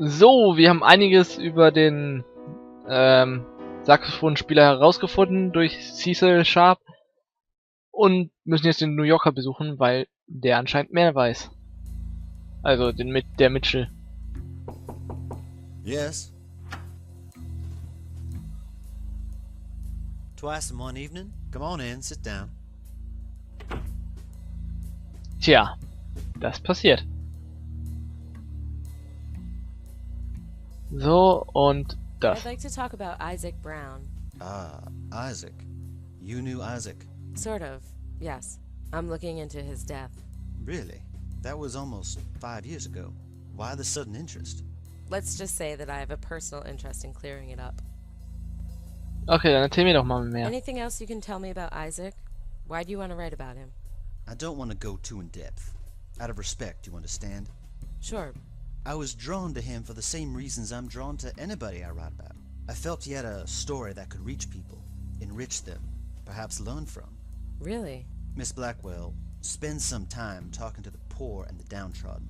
So, wir haben einiges über den Saxophonspieler herausgefunden durch Cecil Sharp und müssen jetzt den New Yorker besuchen, weil der anscheinend mehr weiß. Also der Mitchell. Yes. Twice in one evening? Come on in, sit down. Tja, das passiert. So, und das. I'd like to talk about Isaac Brown. Ah, Isaac. You knew Isaac? Sort of, yes. I'm looking into his death. Really? That was almost 5 years ago. Why the sudden interest? Let's just say that I have a personal interest in clearing it up. Okay, dann erzähl mir doch mal mehr. Anything else you can tell me about Isaac? Why do you want to write about him? I don't want to go too in depth. Out of respect, you understand? Sure. I was drawn to him for the same reasons I'm drawn to anybody I write about. I felt he had a story that could reach people, enrich them, perhaps learn from. Really? Miss Blackwell, spend some time talking to the poor and the downtrodden.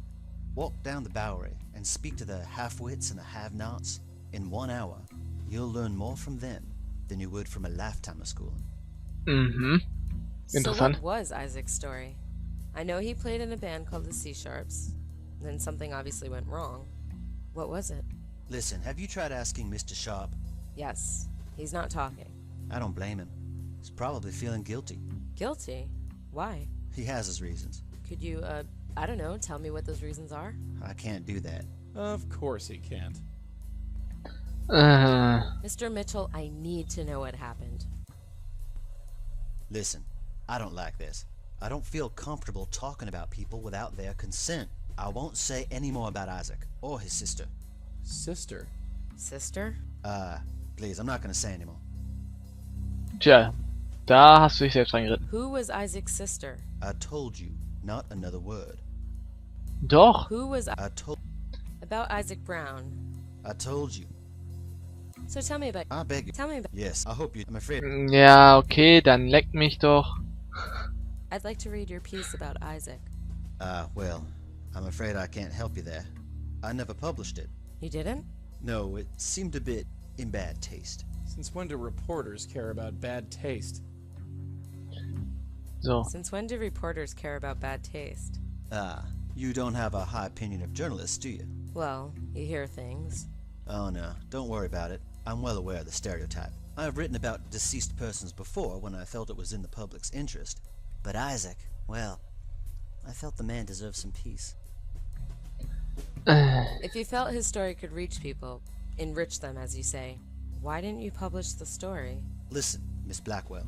Walk down the Bowery and speak to the half-wits and the have-nots. In 1 hour, you'll learn more from them than you would from a lifetime of schooling. Mhm. So Interessant. what was Isaac's story? I know he played in a band called the C-Sharps. Then something obviously went wrong. What was it? Listen, have you tried asking Mr. Sharp? Yes. He's not talking. I don't blame him. He's probably feeling guilty. Guilty? Why? He has his reasons. Could you, I don't know, tell me what those reasons are? I can't do that. Of course he can't. Mr. Mitchell, I need to know what happened. Listen, I don't like this. I don't feel comfortable talking about people without their consent. I won't say any more about Isaac or his sister. Sister? Sister? Please, I'm not gonna say anymore. Tja, da hast du dich selbst reingeritten. Who was Isaac's sister? I told you, not another word. Doch. Who was I told Isaac Brown? I told you. So tell me about. I beg you. Tell me about. Yes, I hope you. I'm afraid. Ja, okay, dann leck mich doch. I'd like to read your piece about Isaac. Well, I'm afraid I can't help you there. I never published it. You didn't? No, it seemed a bit in bad taste. Since when do reporters care about bad taste? So. Since when do reporters care about bad taste? You don't have a high opinion of journalists, do you? Well, you hear things. Oh no, don't worry about it. I'm well aware of the stereotype. I've written about deceased persons before when I felt it was in the public's interest. But Isaac, well, I felt the man deserved some peace. If you felt his story could reach people, enrich them, as you say, why didn't you publish the story? Listen, Miss Blackwell.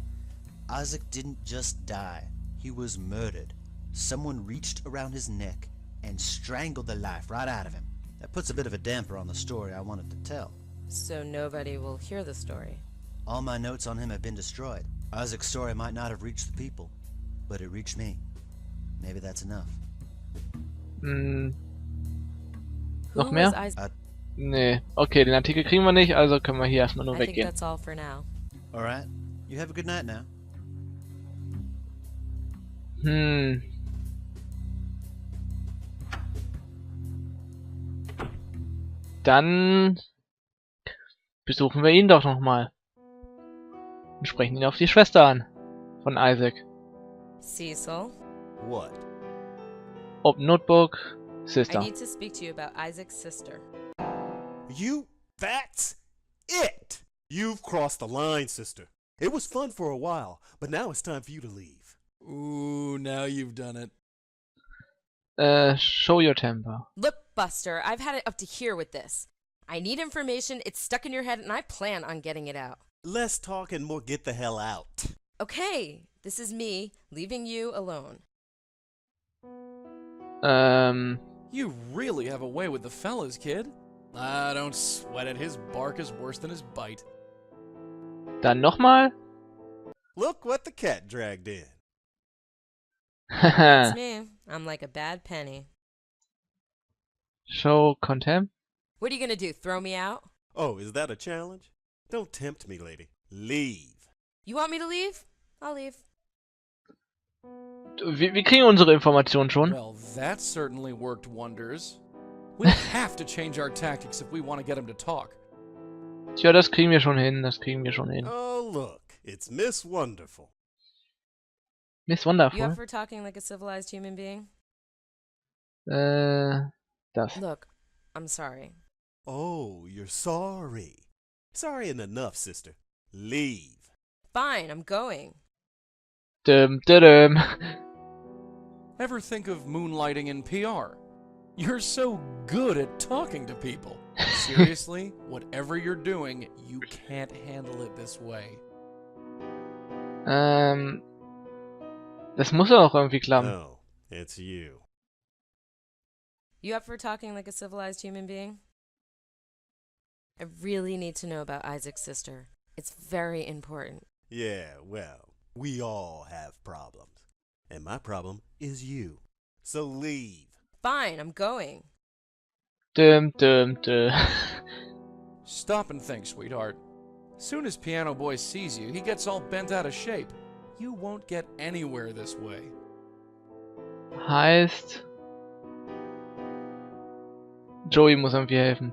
Isaac didn't just die. He was murdered. Someone reached around his neck and strangled the life right out of him. That puts a bit of a damper on the story I wanted to tell. So nobody will hear the story. All my notes on him have been destroyed. Isaac's story might not have reached the people, but it reached me. Maybe that's enough. Noch mehr? Nee. Okay, den Artikel kriegen wir nicht, also können wir hier erstmal nur I think weggehen. that's all for now. Alright, you have a good night now. Dann besuchen wir ihn doch nochmal. Und sprechen ihn auf die Schwester an. Von Isaac. Cecil, What? Open Notebook. I Sister. need to speak to you about Isaac's sister. That's it! You've crossed the line, sister. It was fun for a while, but now it's time for you to leave. Ooh, now you've done it. Show your temper. Look, Buster, I've had it up to here with this. I need information, it's stuck in your head, and I plan on getting it out. Less talk and more get the hell out. Okay, this is me, leaving you alone. You really have a way with the fellas, kid. Don't sweat it. His bark is worse than his bite. Dann nochmal. Look what the cat dragged in. It's me. I'm like a bad penny. Show contempt. What are you gonna do, throw me out? Oh, is that a challenge? Don't tempt me, lady. Leave. You want me to leave? I'll leave. Wir kriegen unsere Informationen schon. Well, that certainly worked wonders. We'll have to change our tactics if we want to get him to talk. Tja, das kriegen wir schon hin, das kriegen wir schon hin. Oh, look, it's Miss Wonderful. Miss You Wonderful. up for talking like a civilized human being? Das. Look, I'm sorry. Oh, you're sorry. Sorry ain't enough, sister. Leave. Fine, I'm going. Dum, dum. Ever think of moonlighting in PR? You're so good at talking to people. Seriously, whatever you're doing, you can't handle it this way. Das muss ja auch irgendwie klappen. No, it's you. You up for talking like a civilized human being? I really need to know about Isaac's sister. It's very important. Yeah, well, we all have problems. And my problem is you. So leave. Fine, I'm going. Dum, dum, dum. Stop and think, sweetheart. Soon as Piano Boy sees you, he gets all bent out of shape. You won't get anywhere this way. Heißt, Joey muss irgendwie helfen.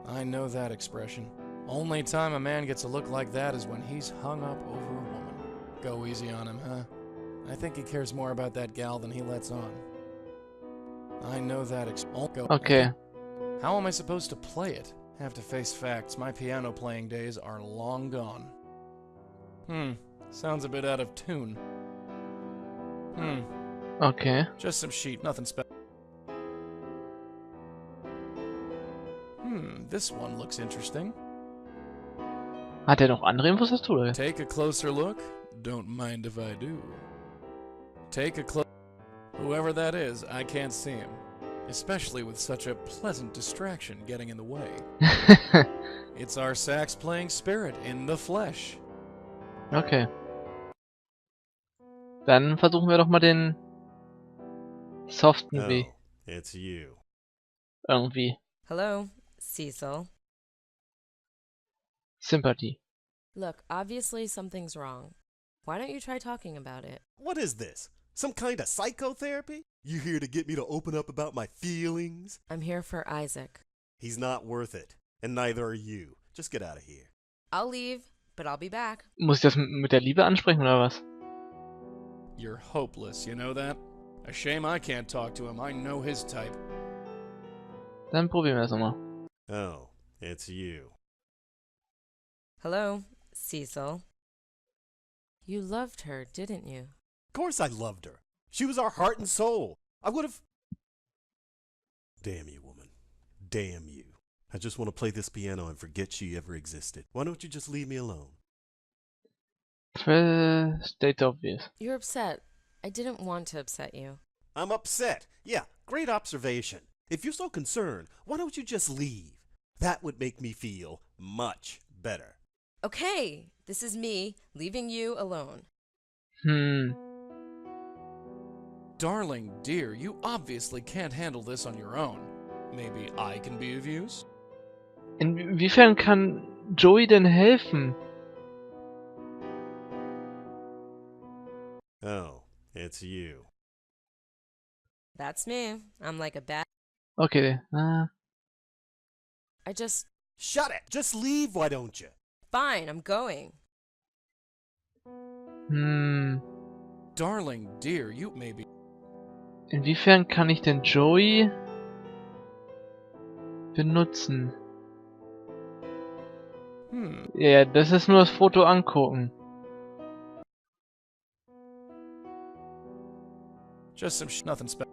I know that expression. Only time a man gets a look like that is when he's hung up over a woman. Go easy on him, huh? I think he cares more about that gal than he lets on. I know that Okay. How am I supposed to play it? Have to face facts. My piano playing days are long gone. Sounds a bit out of tune. Okay. Just some sheet, nothing special. This one looks interesting. Hat er noch andere Infos als du, oder? Take a closer look. Don't mind if I do. Take a close... Whoever that is, I can't see him. Especially with such a pleasant distraction getting in the way. It's our sax-playing spirit in the flesh. Okay. Dann versuchen wir doch mal den soften No, Weg. it's you. Irgendwie. Hello, Cecil. Sympathie. Look, obviously something's wrong. Why don't you try talking about it? What is this? Some kind of psychotherapy? You here to get me to open up about my feelings? I'm here for Isaac. He's not worth it. And neither are you. Just get out of here. I'll leave, but I'll be back. Muss ich das mit der Liebe ansprechen, oder was? You're hopeless, you know that? A shame I can't talk to him. I know his type. Dann probieren wir das nochmal. Oh, it's you. Hello, Cecil. You loved her, didn't you? Of course I loved her. She was our heart and soul. I would have... Damn you, woman. Damn you. I just want to play this piano and forget she ever existed. Why don't you just leave me alone? State obvious. You're upset. I didn't want to upset you. I'm upset. Yeah, great observation. If you're so concerned, why don't you just leave? That would make me feel much better. Okay, this is me leaving you alone. Darling dear, you obviously can't handle this on your own. Maybe I can be of use? Inwiefern kann Joey denn helfen? Oh, it's you. That's me. I'm like a bad... Okay. I just... Shut it! Just leave, why don't you? Fine, I'm going. Darling dear, you maybe... Inwiefern kann ich denn Joey benutzen? Ja, das ist nur das Foto angucken. Just some nothing special.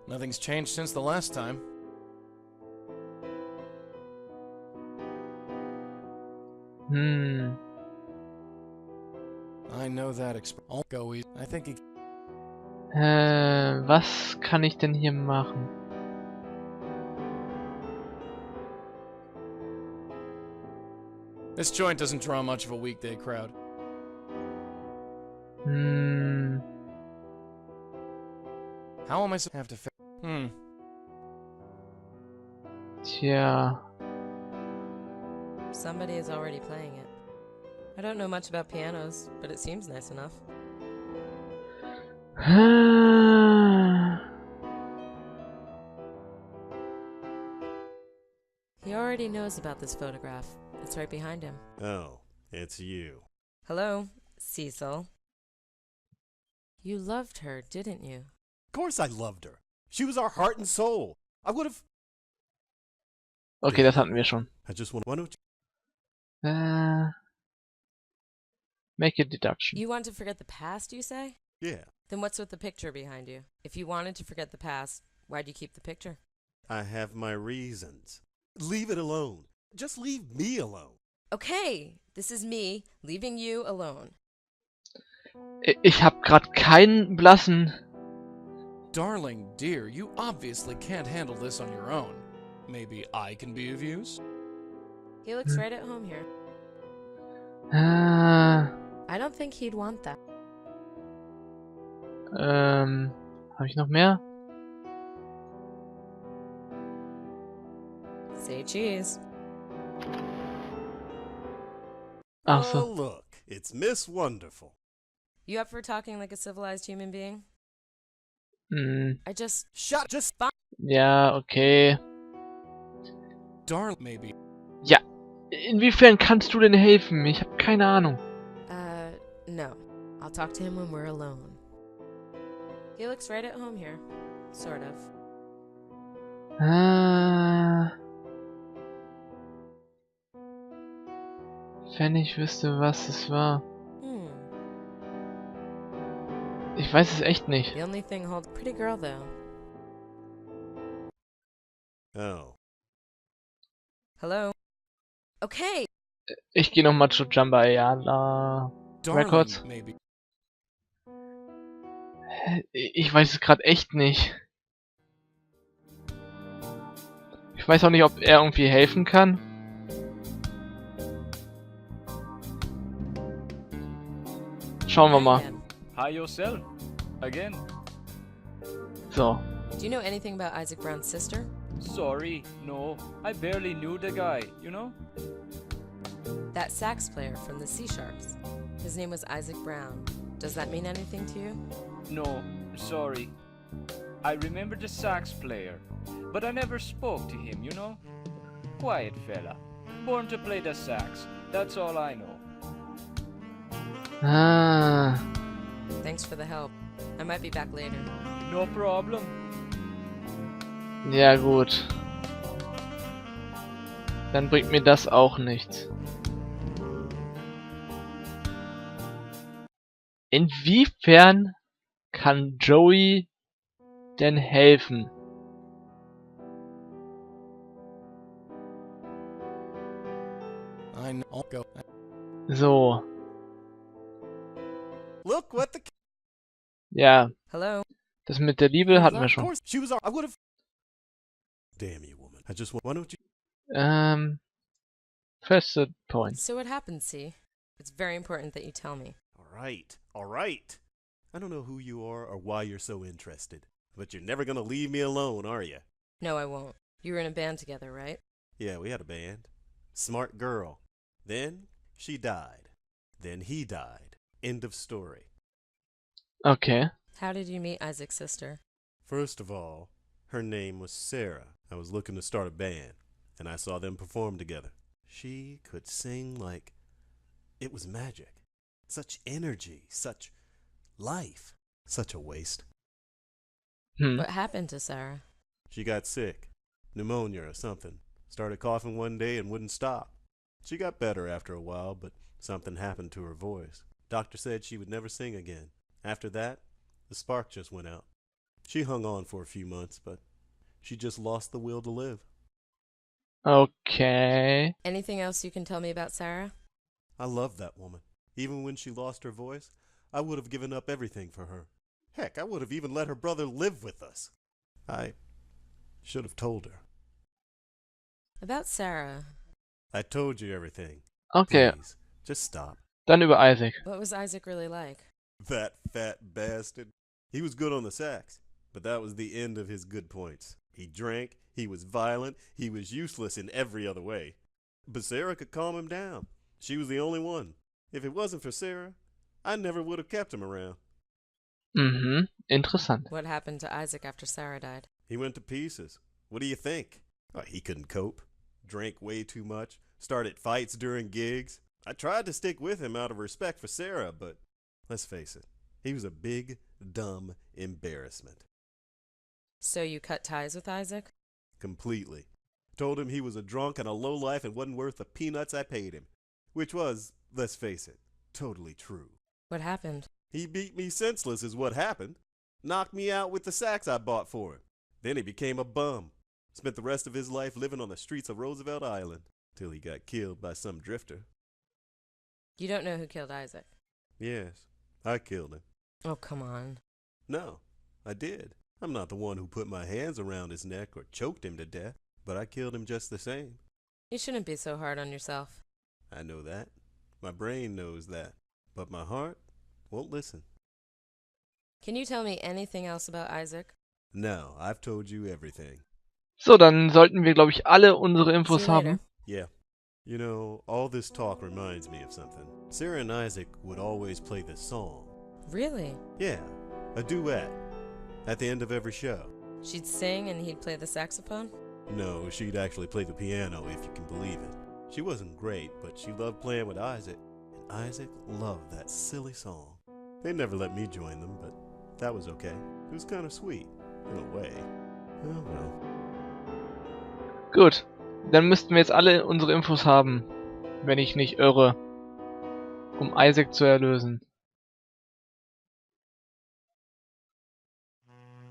Nothing's changed since the last time. I know that I'll go easy. I think he... Was kann ich denn hier machen? This joint doesn't draw much of a weekday crowd. How am I supposed to have to Tja. Somebody is already playing it. I don't know much about pianos, but it seems nice enough. He already knows about this photograph. It's right behind him. Oh, it's you. Hello, Cecil. You loved her, didn't you? Of course I loved her. She was our heart and soul. I would have... Okay, das hatten wir schon. I just want... Why don't Make a deduction. You want to forget the past, you say? you... Yeah, Then what's with the picture behind you? If you wanted to forget the past, why'd you keep the picture? I have my reasons. Leave it alone. Just leave me alone. Okay, this is me leaving you alone. Ich hab grad keinen blassen... Darling dear, you obviously can't handle this on your own. Maybe I can be of use? He looks right at home here. I don't think he'd want that. Habe ich noch mehr? Say cheese. Ach Oh, so. look. It's Miss Wonderful. You up for talking like a civilized human being? Hm, I just... Shut... Just... ja, okay. Darling, maybe. Ja, inwiefern kannst du denn helfen? Ich habe keine Ahnung. No. I'll talk to him when we're alone. He looks right at home here. Sort of. Wenn ich wüsste, was es war. Hmm. Ich weiß es echt nicht. The only thing holds... Pretty girl, though. Oh. Hello? Okay! Ich gehe nochmal zu Jamba Ayala Records. Darling, maybe. Ich weiß es gerade echt nicht. Ich weiß auch nicht, ob er irgendwie helfen kann. Schauen wir mal. Again. Hi yourself. Again. So. Do you know anything about Isaac Brown's sister? Sorry, no. I barely knew the guy, you know? That sax player from the C Sharps. His name was Isaac Brown. Does that mean anything to you? No, sorry. I remember the sax player, but I never spoke to him, you know? Quiet fella. Born to play the sax. That's all I know. Ah. Thanks for the help. I might be back later. No problem. Ja gut. Dann bringt mir das auch nichts. Inwiefern kann Joey denn helfen? I know. I'll go. So. Look what the... Ja, Hello? das mit der Liebe hatten wir Of schon. course, she was our... I would have... Damn you, woman. I just want... Why don't you... First point. So what happened, C? It's very important that you tell me. All right. I don't know who you are or why you're so interested, but you're never gonna leave me alone, are you? No, I won't. You were in a band together, right? Yeah, we had a band. Smart girl. Then she died. Then he died. End of story. Okay. How did you meet Isaac's sister? First of all, her name was Sarah. I was looking to start a band, and I saw them perform together. She could sing like it was magic. Such energy, such life. Such a waste. What happened to Sarah? She got sick. Pneumonia or something. Started coughing one day and wouldn't stop. She got better after a while, but something happened to her voice. Doctor said she would never sing again. After that, the spark just went out. She hung on for a few months, but she just lost the will to live. Okay. Anything else you can tell me about Sarah? I loved that woman. Even when she lost her voice, I would have given up everything for her. Heck, I would have even let her brother live with us. I should have told her. About Sarah. I told you everything. Okay. Please, just stop. Dann über Isaac. What was Isaac really like? That fat bastard. He was good on the sax, but that was the end of his good points. He drank, he was violent, he was useless in every other way. But Sarah could calm him down. She was the only one. If it wasn't for Sarah, I never would have kept him around. Mhm, interessant. What happened to Isaac after Sarah died? He went to pieces. What do you think? Oh, he couldn't cope. Drank way too much. Started fights during gigs. I tried to stick with him out of respect for Sarah, but let's face it, he was a big, dumb embarrassment. So you cut ties with Isaac? Completely. Told him he was a drunk and a lowlife and wasn't worth the peanuts I paid him. Which was, let's face it, totally true. What happened? He beat me senseless is what happened. Knocked me out with the sax I bought for him. Then he became a bum. Spent the rest of his life living on the streets of Roosevelt Island till he got killed by some drifter. You don't know who killed Isaac? Yes, I killed him. Oh, come on. No, I did. I'm not the one who put my hands around his neck or choked him to death, but I killed him just the same. You shouldn't be so hard on yourself. I know that. My brain knows that. But my heart won't listen. Can you tell me anything else about Isaac? No, I've told you everything. So, dann sollten wir, glaube ich, alle unsere See Infos you later. haben. Yeah. You know, all this talk reminds me of something. Sarah and Isaac would always play this song. Really? Yeah, a duet. At the end of every show. She'd sing and he'd play the saxophone? No, she'd actually play the piano, if you can believe it. She wasn't great, but she loved playing with Isaac. And Isaac loved that silly song. They never let me join them, but that was okay. It was kind of sweet, in a way. Oh well. Gut, dann müssten wir jetzt alle unsere Infos haben, wenn ich nicht irre, um Isaac zu erlösen.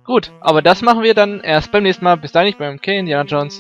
Gut, aber das machen wir dann erst beim nächsten Mal. Bis dahin, ich bin MK, Indiana Jones.